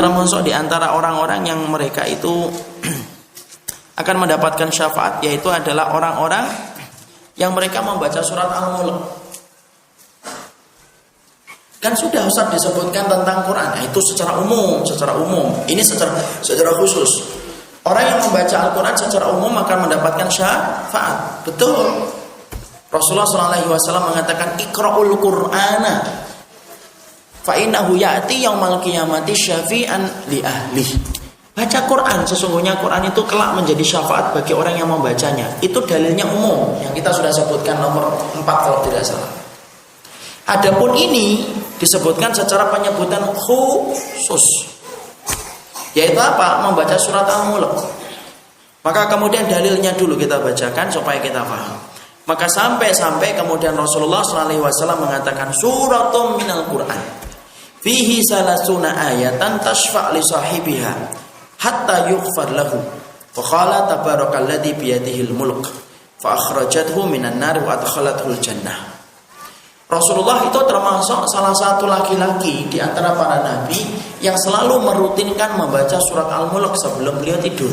termasuk di antara orang-orang yang mereka itu akan mendapatkan syafaat, yaitu adalah orang-orang yang mereka membaca surat Al-Mulk. Kan sudah Ustaz disebutkan tentang Quran, nah, itu secara umum. Ini secara khusus. Orang yang membaca Al-Quran secara umum akan mendapatkan syafaat. Betul. Rasulullah SAW mengatakan Iqra'ul Qur'ana fa innahu ya'ti yaumal qiyamati syafi'an li ahli. Baca Quran, sesungguhnya Quran itu kelak menjadi syafaat bagi orang yang membacanya. Itu dalilnya umum yang kita sudah sebutkan nomor 4 kalau tidak salah. Adapun ini disebutkan secara penyebutan khusus, yaitu apa? Membaca surat Al-Mulk. Maka kemudian dalilnya dulu kita bacakan supaya kita paham. Maka sampai kemudian Rasulullah SAW mengatakan suratum minal Quran fihi salasuna ayatan tashfa' li sahibiha hatta yughfar lahu. Fa qala tabarakalladzi biyadihil mulk fa akhrajathu minan nar wa adkhalathul jannah. Rasulullah itu termasuk salah satu laki-laki di antara para nabi yang selalu merutinkan membaca surat Al-Mulk sebelum beliau tidur.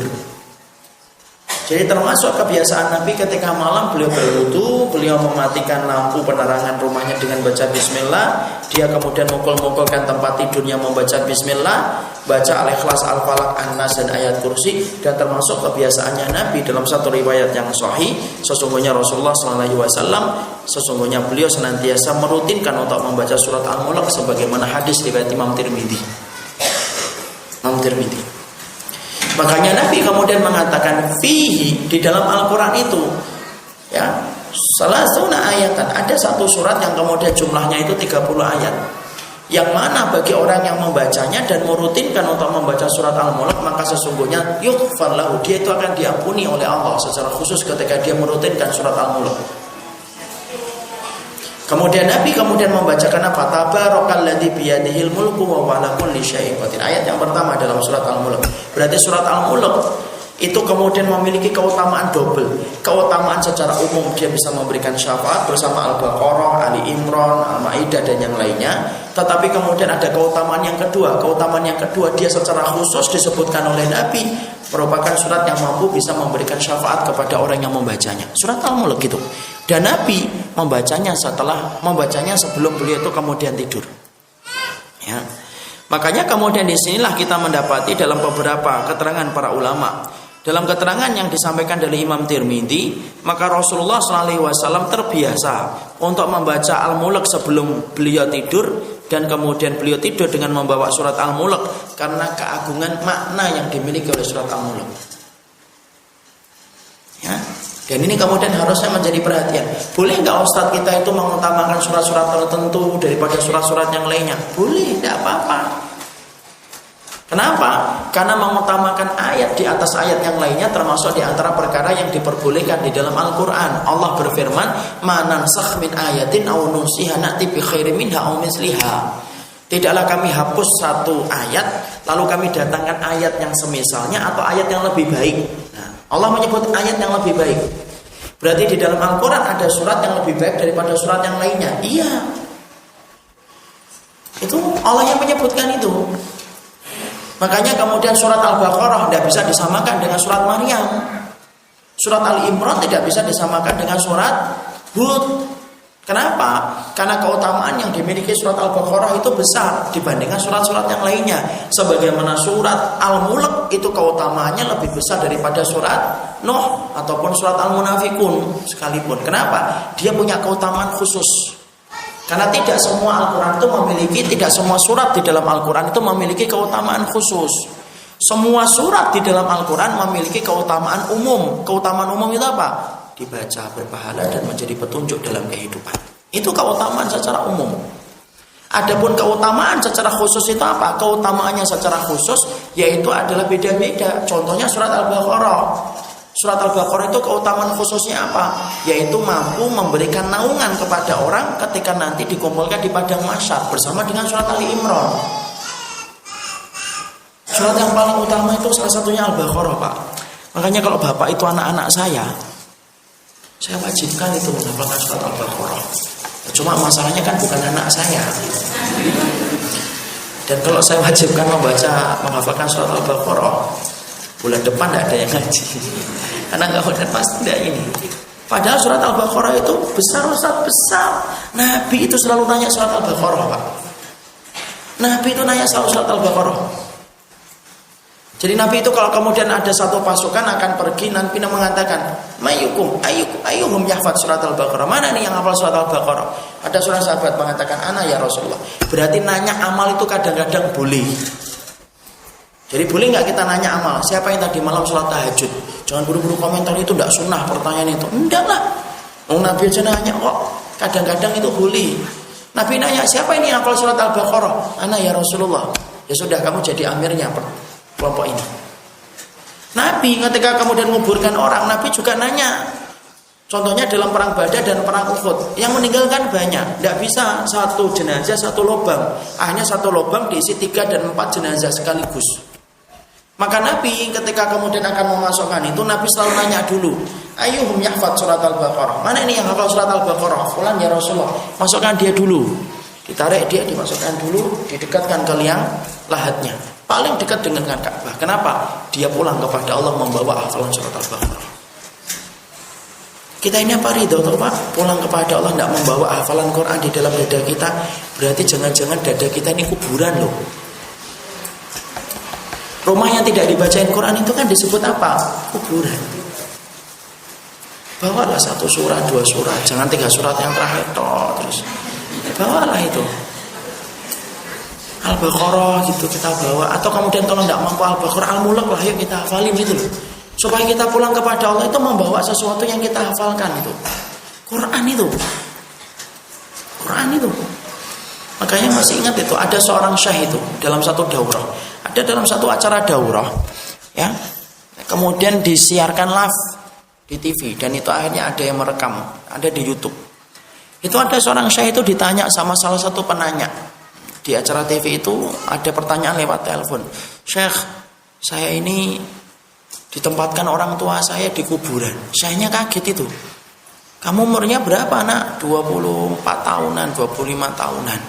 Jadi termasuk kebiasaan Nabi ketika malam beliau berwudu, beliau mematikan lampu penerangan rumahnya dengan baca bismillah, dia kemudian mukul-mukulkan tempat tidurnya membaca bismillah, baca Al-Ikhlas, Al-Falaq, An-Nas dan ayat kursi. Dan termasuk kebiasaannya Nabi dalam satu riwayat yang sahih, sesungguhnya Rasulullah SAW sesungguhnya beliau senantiasa merutinkan untuk membaca surat Al-Mulk sebagaimana hadis riwayat Imam Tirmidzi. Makanya Nabi kemudian mengatakan fihi, di dalam Al-Quran itu ya salasuna ayatan, ada satu surat yang kemudian jumlahnya itu 30 ayat, yang mana bagi orang yang membacanya dan merutinkan untuk membaca surat Al-Mulk, maka sesungguhnya yughfar lahu, dia itu akan diampuni oleh Allah secara khusus ketika dia merutinkan surat Al-Mulk. Kemudian Nabi membacakan apa? Tabarakalladzi biyadihil mulku wa huwa ala kulli syai'in qadir. Ayat yang pertama dalam surat Al-Mulk. Berarti surat Al-Mulk itu kemudian memiliki keutamaan double. Keutamaan secara umum, dia bisa memberikan syafaat bersama Al-Baqarah, Ali Imran, Al-Maidah dan yang lainnya. Tetapi kemudian ada keutamaan yang kedua. Keutamaan yang kedua, dia secara khusus disebutkan oleh Nabi merupakan surat yang mampu bisa memberikan syafaat kepada orang yang membacanya. Surat Al-Mulk gitu. Dan Nabi membacanya sebelum beliau itu kemudian tidur. Ya. Makanya kemudian disinilah kita mendapati dalam beberapa keterangan para ulama, dalam keterangan yang disampaikan dari Imam Tirmidzi, maka Rasulullah SAW terbiasa untuk membaca Al-Mulk sebelum beliau tidur, dan kemudian beliau tidur dengan membawa surat Al-Mulk karena keagungan makna yang dimiliki oleh surat Al-Mulk. Ya. Dan ini kemudian harusnya menjadi perhatian. Boleh nggak Ustadz kita itu mengutamakan surat-surat tertentu daripada surat-surat yang lainnya? Boleh, tidak apa-apa. Kenapa? Karena mengutamakan ayat di atas ayat yang lainnya termasuk di antara perkara yang diperbolehkan di dalam Al-Quran. Allah berfirman, "Ma nansakh min ayatin aw nunsiha na'ti bi khairin minha aw misliha." Tidaklah kami hapus satu ayat lalu kami datangkan ayat yang semisalnya atau ayat yang lebih baik. Nah, Allah menyebut ayat yang lebih baik. Berarti di dalam Al-Quran ada surat yang lebih baik daripada surat yang lainnya. Iya. Itu Allah yang menyebutkan itu. Makanya kemudian surat Al-Baqarah tidak bisa disamakan dengan surat Maryam. Surat Ali Imran tidak bisa disamakan dengan surat Hud. Kenapa? Karena keutamaan yang dimiliki surat Al-Baqarah itu besar dibandingkan surat-surat yang lainnya. Sebagaimana surat Al-Mulk itu keutamaannya lebih besar daripada surat Nuh ataupun surat Al-Munafikun sekalipun. Kenapa? Dia punya keutamaan khusus. Karena tidak semua tidak semua surat di dalam Al-Quran itu memiliki keutamaan khusus. Semua surat di dalam Al-Quran memiliki keutamaan umum. Keutamaan umum itu apa? Dibaca berpahala dan menjadi petunjuk dalam kehidupan. Itu keutamaan secara umum. Adapun keutamaan secara khusus itu apa? Keutamaannya secara khusus yaitu adalah beda-beda. Contohnya surat Al-Baqarah. Surat Al-Baqarah itu keutamaan khususnya apa? Yaitu mampu memberikan naungan kepada orang ketika nanti dikumpulkan di padang mahsyar bersama dengan surat Ali Imran. Surat yang paling utama itu salah satunya Al-Baqarah, Pak. Makanya kalau Bapak itu anak-anak saya wajibkan itu menghafalkan surat Al-Baqarah. Cuma masalahnya kan bukan anak saya. Dan kalau saya wajibkan menghafalkan surat Al-Baqarah, bulan depan tidak ada yang ngaji. Karena kemudian pasti tidak ini. Padahal surat Al-Baqarah itu besar, Ustaz, besar. Nabi itu selalu nanya surat Al-Baqarah, Pak. Nabi itu nanya selalu surat Al-Baqarah. Jadi Nabi itu kalau kemudian ada satu pasukan akan pergi, Nabi mengatakan, ayyuhum yahfaz surat Al-Baqarah. Mana nih yang hafal surat Al-Baqarah? Ada seorang sahabat mengatakan, ana ya Rasulullah. Berarti nanya amal itu kadang-kadang boleh. Jadi boleh nggak kita nanya amal? Siapa yang tadi malam sholat tahajud? Jangan buru-buru komentar itu tidak sunnah pertanyaan itu. Enggak lah. Nabi aja nanya kok. Kadang-kadang itu boleh. Nabi nanya, siapa ini yang hafal surat Al-Baqarah? Ana ya Rasulullah. Ya sudah, kamu jadi amirnya kelompok ini. Nabi ketika kemudian menguburkan orang, Nabi juga nanya. Contohnya dalam perang Badar dan perang Uhud, yang meninggalkan banyak. Tidak bisa satu jenazah satu lubang. Hanya satu lubang diisi 3 dan 4 jenazah sekaligus. Maka Nabi ketika kemudian akan memasukkan itu, Nabi selalu nanya dulu, ayyuhum yahfaz surat Al-Baqarah. Mana ini yang hafal surat Al-Baqarah? Fulan ya Rasulullah. Masukkan dia dulu. Ditarik dia, dimasukkan dulu, didekatkan ke liang lahatnya. Paling dekat dengan Ka'bah. Kenapa? Dia pulang kepada Allah membawa hafalan surat Al-Baqarah. Kita ini apa ridho atau Pak? Pulang kepada Allah tidak membawa hafalan Quran di dalam dada kita. Berarti jangan-jangan dada kita ini kuburan loh. Rumah yang tidak dibacain Quran itu kan disebut apa? Kuburan. Bawalah 1 surat, 2 surat, jangan 3 surat yang terakhir toh. Terus bawalah itu Al-Baqarah gitu kita bawa. Atau kemudian kalau tidak mampu Al-Baqarah, Al-Mulk lah yuk kita hafalin gitu loh. Supaya kita pulang kepada Allah itu membawa sesuatu yang kita hafalkan itu. Quran itu. Makanya masih ingat itu ada seorang syekh itu dalam satu daurah. Ada dalam satu acara daurah, ya. Kemudian disiarkan live di TV dan itu akhirnya ada yang merekam, ada di YouTube. Itu ada seorang syekh itu ditanya sama salah satu penanya. Di acara TV itu ada pertanyaan lewat telepon. Syekh, saya ini ditempatkan orang tua saya di kuburan. Syekhnya kaget itu. Kamu umurnya berapa nak? 24 tahunan, 25 tahunan.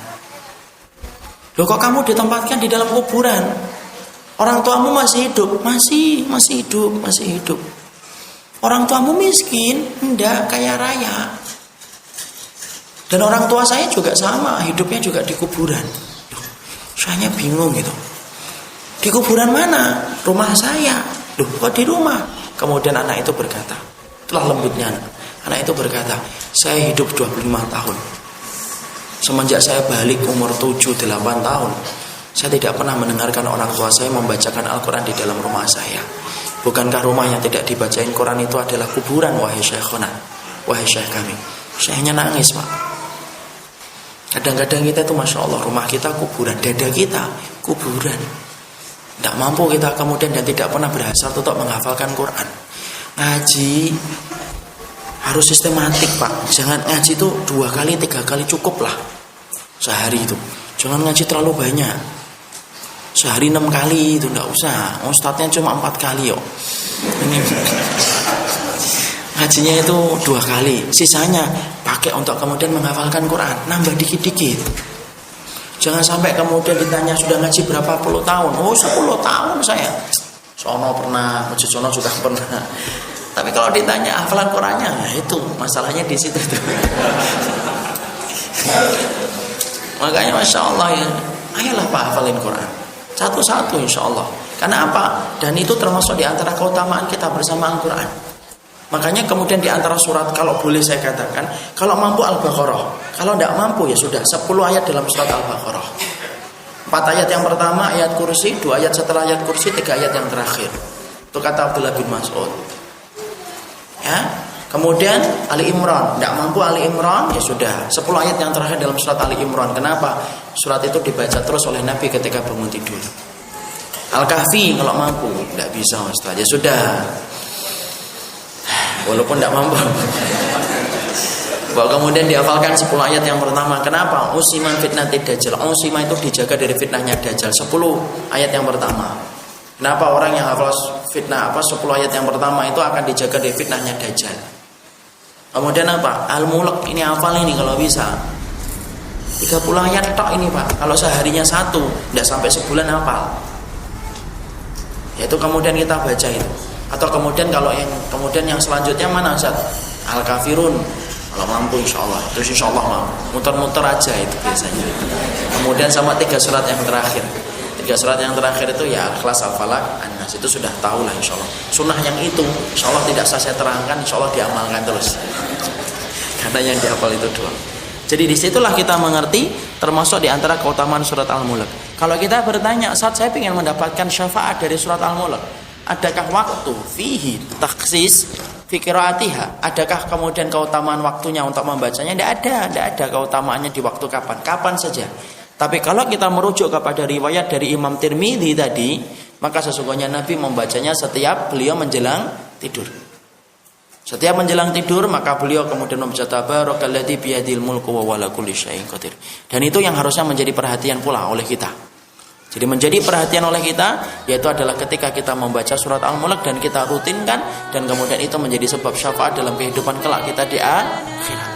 Loh kok kamu ditempatkan di dalam kuburan? Orang tuamu masih hidup? Masih hidup. Orang tuamu miskin? Enggak, kaya raya. Dan orang tua saya juga sama, hidupnya juga di kuburan. Saya bingung gitu. Di kuburan mana? Rumah saya. Loh, kok di rumah? Kemudian anak itu berkata, itulah lembutnya anak itu berkata, saya hidup 25 tahun. Semenjak saya balik umur 7-8 tahun, saya tidak pernah mendengarkan orang tua saya membacakan Al-Quran di dalam rumah saya. Bukankah rumah yang tidak dibacain Quran itu adalah kuburan, wahai syekhona, wahai syekh kami? Syekhnya nangis, Pak. Kadang-kadang kita itu Masya Allah, rumah kita kuburan, dada kita kuburan. Tidak mampu kita kemudian dan tidak pernah berhasil untuk menghafalkan Quran. Ngaji harus sistematik, Pak. Jangan ngaji itu 2 kali 3 kali cukup lah sehari itu. Jangan ngaji terlalu banyak. Sehari 6 kali itu tidak usah. Ustadznya cuma 4 kali yuk. Ini ngajinya itu 2 kali. Sisanya pakai untuk kemudian menghafalkan Quran. Nambah dikit-dikit. Jangan sampai kemudian ditanya sudah ngaji berapa puluh tahun. Oh 10 tahun saya. Sono pernah, Masjid Sono juga pernah. Tapi kalau ditanya hafalan Qurannya, nah itu masalahnya di situ tuh. Makanya Masya Allah ya, ayolah Pak hafalin Quran satu-satu Insya Allah. Karena apa? Dan itu termasuk di antara keutamaan kita bersama Al-Quran. Makanya kemudian di antara surat, kalau boleh saya katakan, kalau mampu Al-Baqarah, kalau tidak mampu ya sudah 10 ayat dalam surat Al-Baqarah. 4 ayat yang pertama ayat kursi, 2 ayat setelah ayat kursi, 3 ayat yang terakhir. Itu kata Abdullah bin Mas'ud. Ya, kemudian Ali Imran, tidak mampu Ali Imran ya sudah 10 ayat yang terakhir dalam surat Ali Imran. Kenapa? Surat itu dibaca terus oleh Nabi ketika bangun tidur. Al-Kahfi kalau mampu, tidak bisa Ustaz. Ya sudah. Walaupun tidak mampu. Bahwa kemudian dihafalkan 10 ayat yang pertama. Kenapa? Usiman fitnatid dajjal. Usima itu dijaga dari fitnahnya dajjal. 10 ayat yang pertama. Kenapa orang yang hafal fitnah 10 ayat yang pertama itu akan dijaga dari fitnahnya dajjal. Kemudian apa? Al-Mulk ini hafal ini kalau bisa. 30 ayat tok ini Pak. Kalau seharinya satu, tidak sampai sebulan hafal. Yaitu kemudian kita baca itu. Atau kemudian kalau yang selanjutnya mana Ustaz? Al-Kafirun. Kalau mampu insyaallah. Terus insyaallah mampu. Muter-muter aja itu biasanya. Kemudian sama 3 surat yang terakhir. 3 surat yang terakhir itu ya Al-Ikhlas, Al-Falaq, An-Nas. Itu sudah tahu lah insyaallah. Sunnah yang itu insyaallah tidak saya terangkan, insyaallah diamalkan terus. Karena yang dihafal itu doang. Jadi disitulah kita mengerti termasuk di antara keutamaan surat Al-Mulk. Kalau kita bertanya, saat saya ingin mendapatkan syafaat dari surat Al-Mulk, adakah waktu fihi taksis fi qiraatiha? Adakah kemudian keutamaan waktunya untuk membacanya? Tidak ada keutamaannya di waktu kapan saja. Tapi kalau kita merujuk kepada riwayat dari Imam Tirmidzi tadi, maka sesungguhnya Nabi membacanya setiap beliau menjelang tidur. Setiap menjelang tidur maka beliau kemudian membaca tabarakalladzi biyadil mulku wa huwa ala kulli syai'in qadir. Dan itu yang harusnya menjadi perhatian pula oleh kita. Jadi menjadi perhatian oleh kita yaitu adalah ketika kita membaca surat Al-Mulk dan kita rutinkan dan kemudian itu menjadi sebab syafaat dalam kehidupan kelak kita di akhirat.